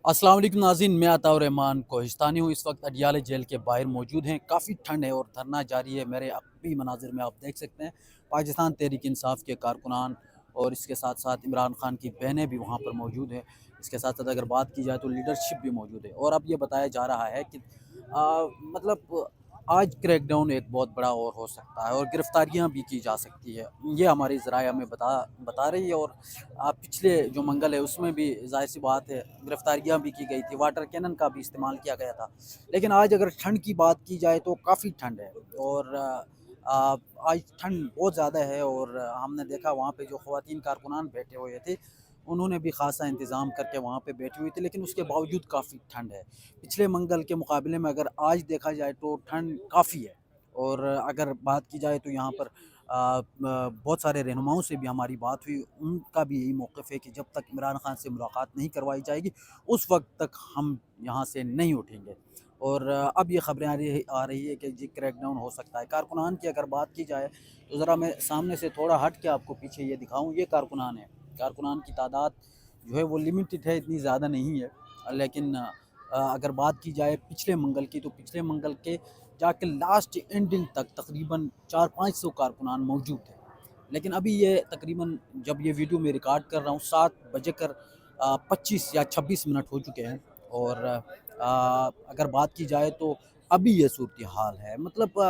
अस्सलाम वालेकुम नाज़रीन, मैं अताउर रहमान कोहिस्तानी हूँ। इस वक्त अडियाला जेल के बाहर मौजूद हैं। काफ़ी ठंड है और धरना जारी है। मेरे अभी मनाजिर में आप देख सकते हैं पाकिस्तान तहरीक इंसाफ के कारकुनान और इसके साथ साथ इमरान खान की बहनें भी वहाँ पर मौजूद हैं। इसके साथ साथ अगर बात की जाए तो लीडरशिप भी मौजूद है। और अब ये बताया जा रहा है कि मतलब आज क्रैकडाउन एक बहुत बड़ा और हो सकता है और गिरफ्तारियां भी की जा सकती है। ये हमारी ज़राए हमें बता रही है। और पिछले जो मंगल है उसमें भी ज़ाहिर सी बात है गिरफ्तारियां भी की गई थी, वाटर कैनन का भी इस्तेमाल किया गया था। लेकिन आज अगर ठंड की बात की जाए तो काफ़ी ठंड है। और आज ठंड बहुत ज़्यादा है। और हमने देखा वहाँ पे जो ख़वातीन कारकुनान बैठे हुए थे उन्होंने भी ख़ासा इंतज़ाम करके वहाँ पे बैठी हुई थी, लेकिन उसके बावजूद काफ़ी ठंड है। पिछले मंगल के मुकाबले में अगर आज देखा जाए तो ठंड काफ़ी है। और अगर बात की जाए तो यहाँ पर बहुत सारे रहनुमाओं से भी हमारी बात हुई। उनका भी यही मौक़िफ़ है कि जब तक इमरान खान से मुलाकात नहीं करवाई जाएगी उस वक्त तक हम यहाँ से नहीं उठेंगे। और अब ये खबरें आ रही है कि जी क्रैकडाउन हो सकता है। कारकुनान की अगर बात की जाए तो ज़रा मैं सामने से थोड़ा हट के आपको पीछे ये दिखाऊँ, ये कारकुनान है। कारकुनान की तादाद जो है वो लिमिटेड है, इतनी ज़्यादा नहीं है। लेकिन अगर बात की जाए पिछले मंगल की, तो पिछले मंगल के जाके लास्ट एंडिंग तक तकरीबन 400-500 कारकुनान मौजूद थे। लेकिन अभी ये तकरीबन जब ये वीडियो मैं रिकॉर्ड कर रहा हूँ 7 बजकर 25 या 26 मिनट हो चुके हैं। और अगर बात की जाए तो अभी ये सूरत हाल है। मतलब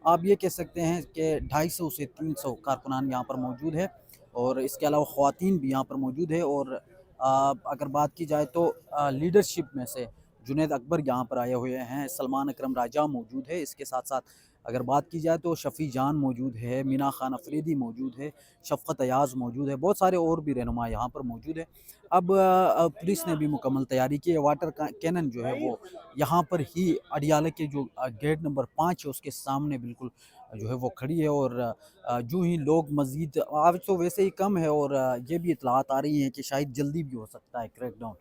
आप ये कह सकते हैं कि 250 से 300 कारकुनान यहाँ पर मौजूद है। और इसके अलावा ख़वातीन भी यहाँ पर मौजूद है। और अगर बात की जाए तो लीडरशिप में से जुनैद अकबर यहाँ पर आए हुए हैं, सलमान अकरम राजा मौजूद है। इसके साथ साथ अगर बात की जाए तो शफ़ी जान मौजूद है, मीना खान अफरीदी मौजूद है, शफ़क़त अयाज़ मौजूद है, बहुत सारे और भी रहनुमा यहाँ पर मौजूद है। अब पुलिस ने भी मुकम्मल तैयारी की है। वाटर कैनन जो है वो यहाँ पर ही अडियाला के जो गेट नंबर 5 है उसके सामने बिल्कुल जो है वो खड़ी है। और जो ही लोग मज़ीद आज तो वैसे ही कम है। और ये भी इत्तलात आ रही हैं कि शायद जल्दी भी हो सकता है क्रैकडाउन,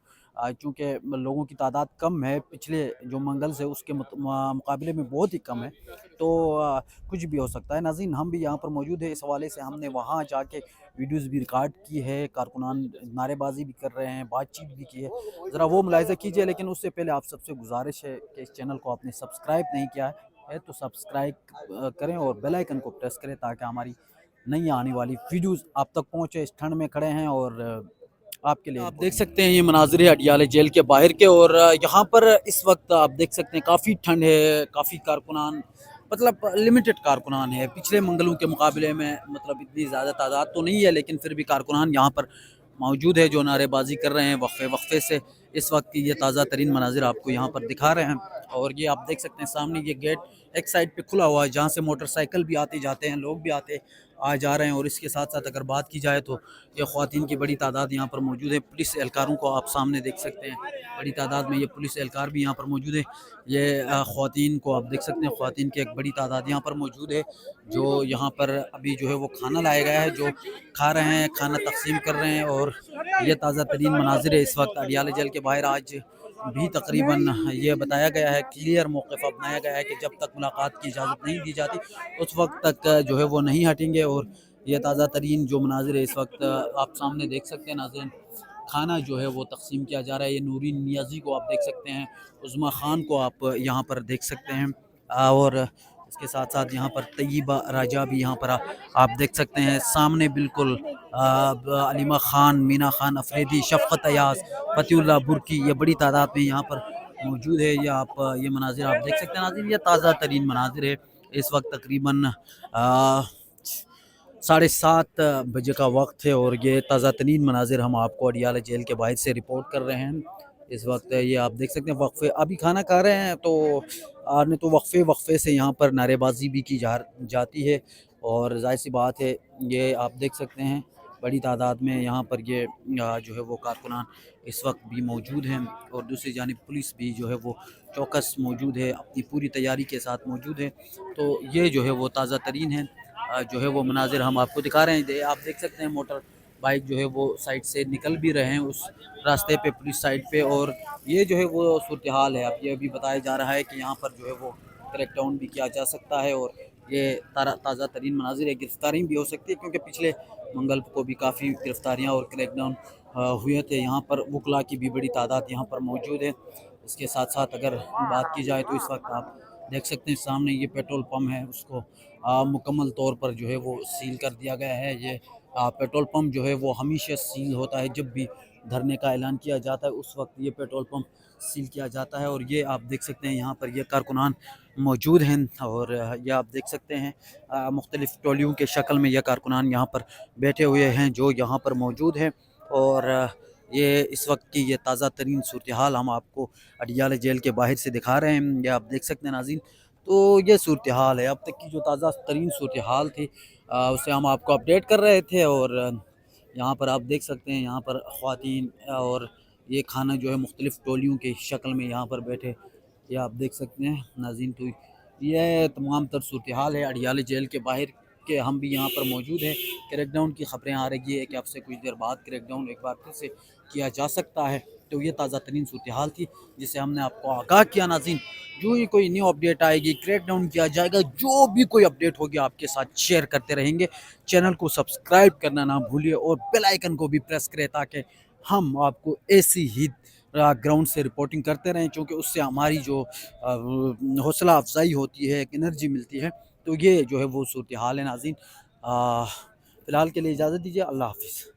चूँकि लोगों की तादाद कम है, पिछले जो मंगल से उसके मुकाबले में बहुत ही कम है। तो कुछ भी हो सकता है। नाज़रीन, हम भी यहाँ पर मौजूद है, इस हवाले से हमने वहाँ जाके वीडियोज़ भी रिकॉर्ड की है, कारकुनान नारेबाजी भी कर रहे हैं, बातचीत भी की है, ज़रा वो मुलाहिज़ा कीजिए। लेकिन उससे पहले आप सबसे गुजारिश है कि इस चैनल को आपने सब्सक्राइब नहीं किया है तो सब्सक्राइब करें और बेल आइकन को प्रेस करें ताकि हमारी नई आने वाली वीडियोज़ आप तक पहुँचे। इस ठंड में खड़े हैं और आपके लिए आप देख सकते हैं ये मनाज़िर है अडियाला जेल के बाहर के। और यहाँ पर इस वक्त आप देख सकते हैं काफ़ी ठंड है, काफ़ी कारकुनान मतलब लिमिटेड कारकुनान है। पिछले मंगलों के मुकाबले में मतलब इतनी ज़्यादा तादाद तो नहीं है, लेकिन फिर भी कारकुनान यहाँ पर मौजूद है जो नारेबाजी कर रहे हैं वक्फे वक्फे से। इस वक्त की ये ताज़ा तरीन मनाजिर आपको यहाँ पर दिखा रहे हैं। और ये आप देख सकते हैं सामने ये गेट एक साइड पे खुला हुआ है जहाँ से मोटरसाइकिल भी आते जाते हैं, लोग भी आते आ जा रहे हैं। और इसके साथ साथ अगर बात की जाए तो ये ख़वातीन की बड़ी तादाद यहाँ पर मौजूद है। पुलिस एहलकारों को आप सामने देख सकते हैं, बड़ी तादाद में ये पुलिस एहलकार भी यहाँ पर मौजूद है। ये ख़वातीन को आप देख सकते हैं, ख़वातीन की एक बड़ी तादाद यहाँ पर मौजूद है जो यहाँ पर अभी जो है वो खाना लाया गया है, जो खा रहे हैं, खाना तकसीम कर रहे हैं। और ये ताज़ा तरीन मनाजिर है इस वक्त अडियाला जेल के बाहर। आज भी तकरीबन ये बताया गया है, क्लियर मौक़िफ़ अपनाया गया है कि जब तक मुलाकात की इजाज़त नहीं दी जाती उस वक्त तक जो है वो नहीं हटेंगे। और ये ताज़ा तरीन जो मनाजिर है इस वक्त आप सामने देख सकते हैं नाज़रीन, खाना जो है वो तकसीम किया जा रहा है। ये नूरीन नियाज़ी को आप देख सकते हैं, उज़्मा ख़ान को आप यहाँ पर देख सकते हैं। और इसके साथ साथ यहाँ पर तैयबा राजा भी यहाँ पर आप देख सकते हैं सामने बिल्कुल। अलीमा ख़ान, मीना ख़ान अफरीदी, शफ़क़त अयाज़, फ़तीउल्लाह बुर्की ये बड़ी तादाद में यहाँ पर मौजूद है। ये आप ये मनाजिर आप देख सकते हैं नाज़रीन, ये ताज़ा तरीन मनाजिर है। इस वक्त तकरीबन 7:30 बजे का वक्त है और ये ताज़ा तरीन मनाजिर हम आपको अडियाला जेल के बाहर से रिपोर्ट कर रहे हैं। इस वक्त ये आप देख सकते हैं वक्फे अभी खाना खा रहे हैं, तो नहीं तो वक्फे वक्फे से यहाँ पर नारेबाजी भी की जाती है। और जाहिर सी बात है ये आप देख सकते हैं बड़ी तादाद में यहाँ पर ये जो है वो कारकुनान इस वक्त भी मौजूद हैं। और दूसरी जानिब पुलिस भी जो है वो चौकस मौजूद है, अपनी पूरी तैयारी के साथ मौजूद है। तो ये जो है वो ताज़ा तरीन है जो है वो मनाजिर हम आपको दिखा रहे हैं। आप देख सकते हैं मोटर बाइक जो है वो साइड से निकल भी रहे हैं उस रास्ते पे, पुलिस साइड पे। और ये जो है वो सूरत हाल है। अब ये भी बताया जा रहा है कि यहाँ पर जो है वो क्रैकडाउन भी किया जा सकता है। और ये ताज़ा तरीन मनाजिर है, गिरफ्तारी भी हो सकती है क्योंकि पिछले मंगल को भी काफ़ी गिरफ्तारियाँ और क्रैकडाउन ہوئے تھے यहाँ पर वकला की भी बड़ी तादाद यहाँ पर मौजूद है। इसके साथ साथ अगर बात की जाए तो इस वक्त आप देख सकते हैं सामने ये पेट्रोल पंप है, उसको मुकम्मल तौर पर जो है वो सील कर दिया गया है। ये पेट्रोल पंप जो है वो हमेशा सील होता है, जब भी धरने का ऐलान किया जाता है उस वक्त ये पेट्रोल पंप सील किया जाता है। और ये आप देख सकते हैं यहाँ पर ये कारकुनान मौजूद हैं, और ये आप देख सकते हैं मुख्तलिफ़ टोलियों के शक्ल में ये कारकुनान यहाँ पर बैठे हुए हैं जो यहाँ पर मौजूद हैं। और ये इस वक्त की ये ताज़ा तरीन सूरत हाल हम आपको अडियाला जेल के बाहर से दिखा रहे हैं। ये आप देख सकते हैं नाज़रीन, तो ये सूरत हाल है अब तक की जो ताज़ा तरीन सूरत हाल थी, उसे हम आपको अपडेट कर रहे थे। और यहाँ पर आप देख सकते हैं यहाँ पर ख़वातीन और ये खाना जो है मुख्तलिफ़ टोलियों की शक्ल में यहाँ पर बैठे, ये आप देख सकते हैं नाज़रीन। तो ये तमाम तर सूरत हाल है अडियाला जेल के बाहर के, हम भी यहाँ पर मौजूद हैं। क्रैकडाउन की ख़बरें आ रही है कि अब से कुछ देर बाद क्रैकडाउन एक बार फिर से किया जा सकता है। तो ये ताज़ा तरीन सूरत हाल थी जिसे हमने आपको आगाह किया नाज़रीन। जो ही कोई न्यू अपडेट आएगी, क्रैकडाउन किया जाएगा, जो भी कोई अपडेट होगी आपके साथ शेयर करते रहेंगे। चैनल को सब्सक्राइब करना ना भूलिए और बेल आइकन को भी प्रेस करें ताकि हम आपको ऐसी ही ग्राउंड से रिपोर्टिंग करते रहें, क्योंकि उससे हमारी जो हौसला अफजाई होती है, एक एनर्जी मिलती है। तो ये जो है वो सूरत हाल है नाज़रीन। फ़िलहाल के लिए इजाज़त दीजिए, अल्लाह हाफ़िज़।